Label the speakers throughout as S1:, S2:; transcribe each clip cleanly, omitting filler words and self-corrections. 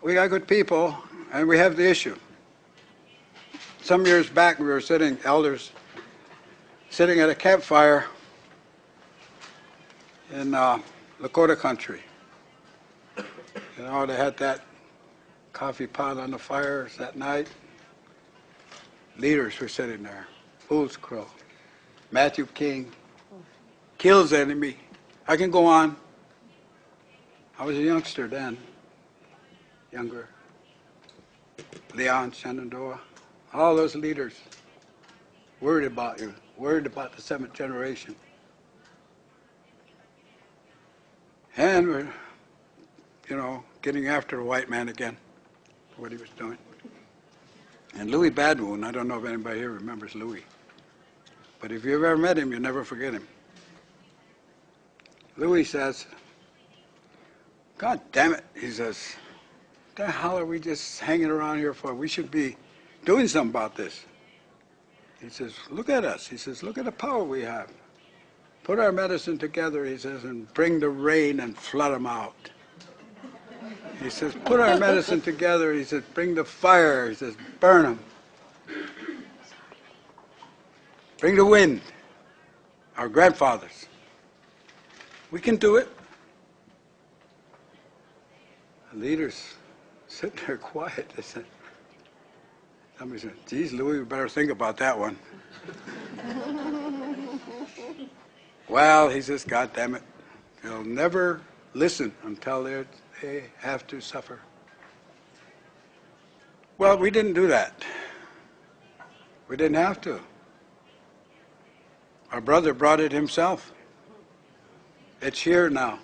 S1: we got good people, and we have the issue. Some years back, we were elders, sitting at a campfire in Lakota country. You know, they had that coffee pot on the fires that night. Leaders were sitting there. Fool's Crow, Matthew King, kills the enemy. I can go on. I was a youngster then, younger. Lyons, Shenandoah, all those leaders worried about you, worried about the seventh generation. And we're, you know, getting after the white man again for what he was doing. And Louis Badwoon, I don't know if anybody here remembers Louis, but if you've ever met him, you'll never forget him. Louis says, God damn it, he says, what the hell are we just hanging around here for? We should be doing something about this. He says, look at us. He says, look at the power we have. Put our medicine together, he says, and bring the rain and flood them out. He says, put our medicine together, he says, bring the fire, he says, burn them. Bring the wind, our grandfathers. We can do it. The leaders sitting there quiet. They said, somebody said, geez, Louis, we better think about that one. Well, he says, God damn it, they'll never listen until they have to suffer. Well, we didn't do that. We didn't have to. Our brother brought it himself. It's here now.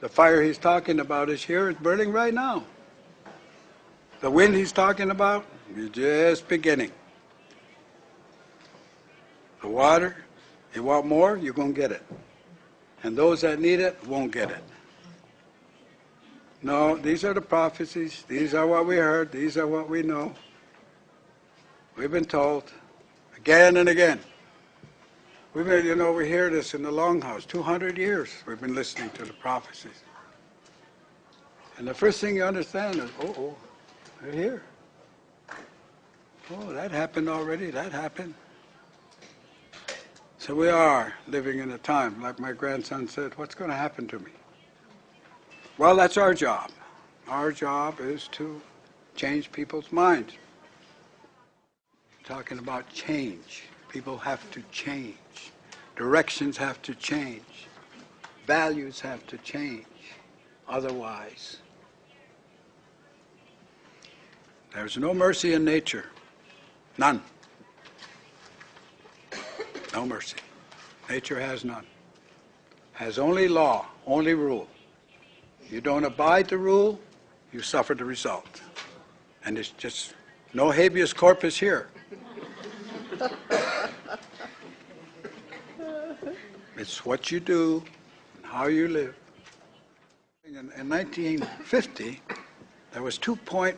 S1: The fire he's talking about is here. It's burning right now. The wind he's talking about is just beginning. The water, you want more, you're going to get it. And those that need it won't get it. No, these are the prophecies. These are what we heard. These are what we know. We've been told again and again. We've been, you know, we hear this in the Longhouse. 200 years we've been listening to the prophecies. And the first thing you understand is, oh, they're here. Oh, that happened already. That happened. So we are living in a time, like my grandson said, what's going to happen to me? Well, that's our job. Our job is to change people's minds. Talking about change. People have to change. Directions have to change. Values have to change. Otherwise, there's no mercy in nature. None. No mercy. Nature has none. Has only law, only rule. You don't abide the rule, you suffer the result. And it's just no habeas corpus here. It's what you do and how you live. In 1950, there was 2.5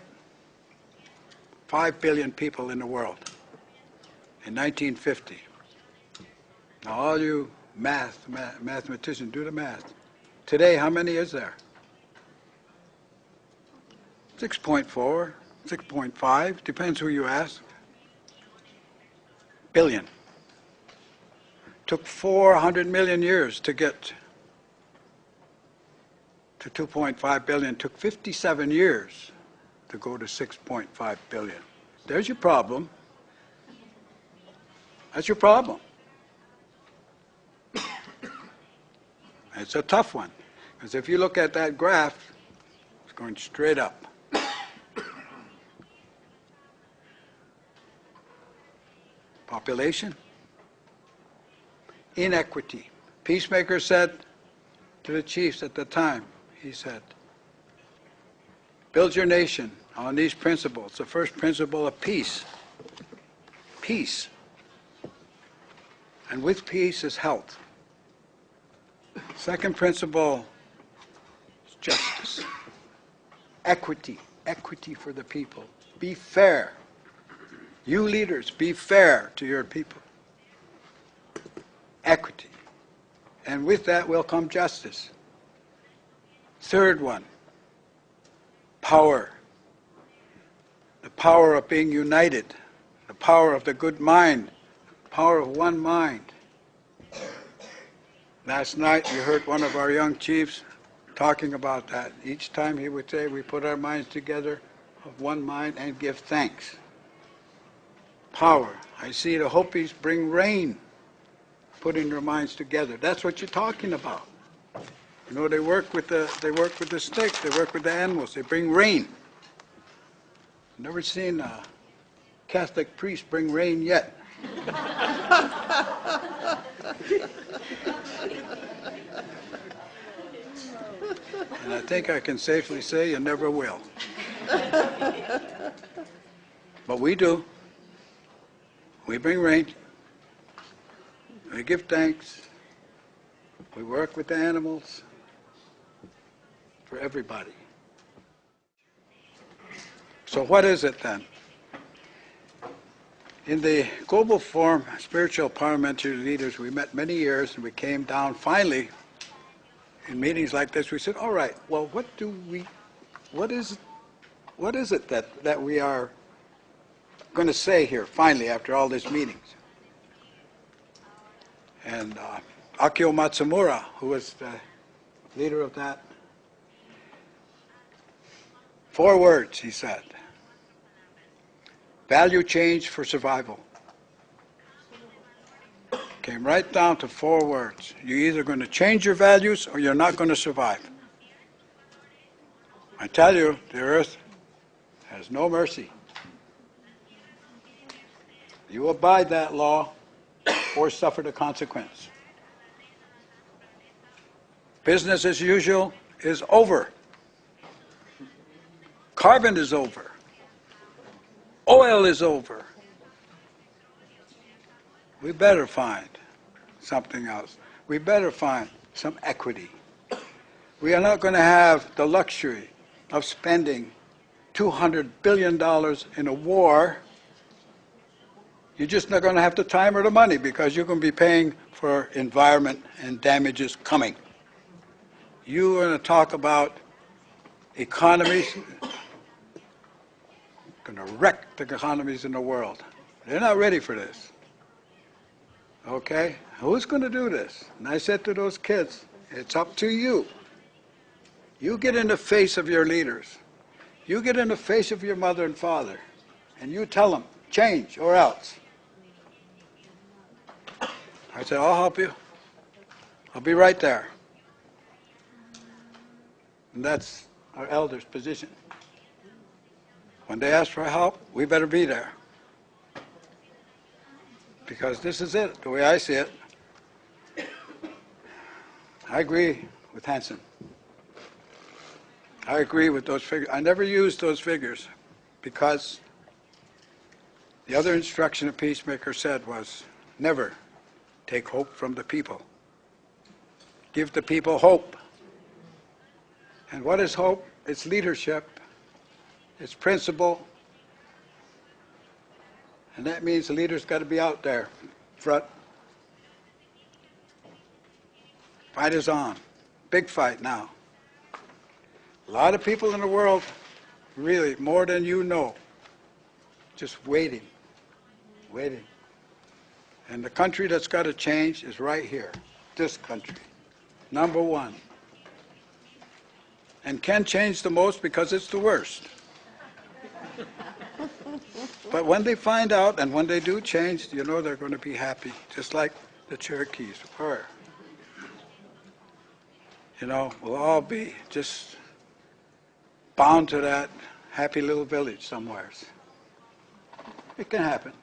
S1: billion people in the world. In 1950. Now all you mathematicians, do the math. Today, how many is there? 6.4, 6.5, depends who you ask. Billion. Took 400 million years to get to 2.5 billion. Took 57 years to go to 6.5 billion. There's your problem. That's your problem. It's a tough one, because if you look at that graph, it's going straight up. Population, inequity. Peacemaker said to the chiefs at the time, he said, build your nation on these principles. The first principle of peace. Peace. And with peace is health. Second principle is justice. Equity. Equity for the people. Be fair. You leaders, be fair to your people. Equity. And with that will come justice. Third one, power. The power of being united. The power of the good mind. The power of one mind. Last night you heard one of our young chiefs talking about that. Each time he would say, we put our minds together of one mind and give thanks. Power. I see the Hopis bring rain, putting their minds together. That's what you're talking about. You know, they work with the sticks, they work with the animals, they bring rain. Never seen a Catholic priest bring rain yet. And I think I can safely say you never will. But we do. We bring rain. We give thanks. We work with the animals. For everybody. So what is it then? In the Global Forum, Spiritual Parliamentary Leaders, we met many years, and we came down finally, in meetings like this, we said, all right, well, what is it that we are going to say here, finally, after all these meetings? And Akio Matsumura, who was the leader of that, 4 words, he said. Value change for survival. Came right down to 4 words. You're either going to change your values or you're not going to survive. I tell you, the earth has no mercy. You abide that law or suffer the consequence. Business as usual is over. Carbon is over. Oil is over. We better find something else. We better find some equity. We are not going to have the luxury of spending $200 billion in a war. You're just not going to have the time or the money because you're going to be paying for environment and damages coming. You are going to talk about economies, going to wreck the economies in the world. They're not ready for this. Okay? Who's going to do this? And I said to those kids, it's up to you. You get in the face of your leaders. You get in the face of your mother and father, and you tell them, change or else. I said, I'll help you. I'll be right there. And that's our elders' position. When they ask for help, we better be there. Because this is it, the way I see it. I agree with Hansen. I agree with those figures. I never used those figures because the other instruction a peacemaker said was never take hope from the people. Give the people hope. And what is hope? It's leadership. It's principle. And that means the leader's got to be out there, front. Fight is on. Big fight now. A lot of people in the world, really, more than you know, just waiting, waiting. And the country that's got to change is right here, this country, number 1. And can change the most because it's the worst. But when they find out and when they do change, you know they're going to be happy, just like the Cherokees were. You know, we'll all be just bound to that happy little village somewhere. It can happen.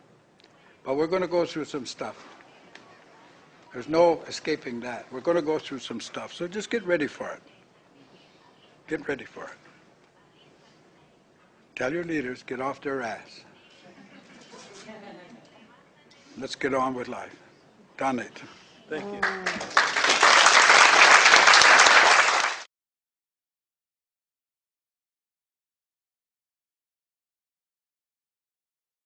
S1: But we're going to go through some stuff. There's no escaping that. We're going to go through some stuff. So just get ready for it. Get ready for it. Tell your leaders, get off their ass. Let's get on with life. Done it.
S2: Thank you.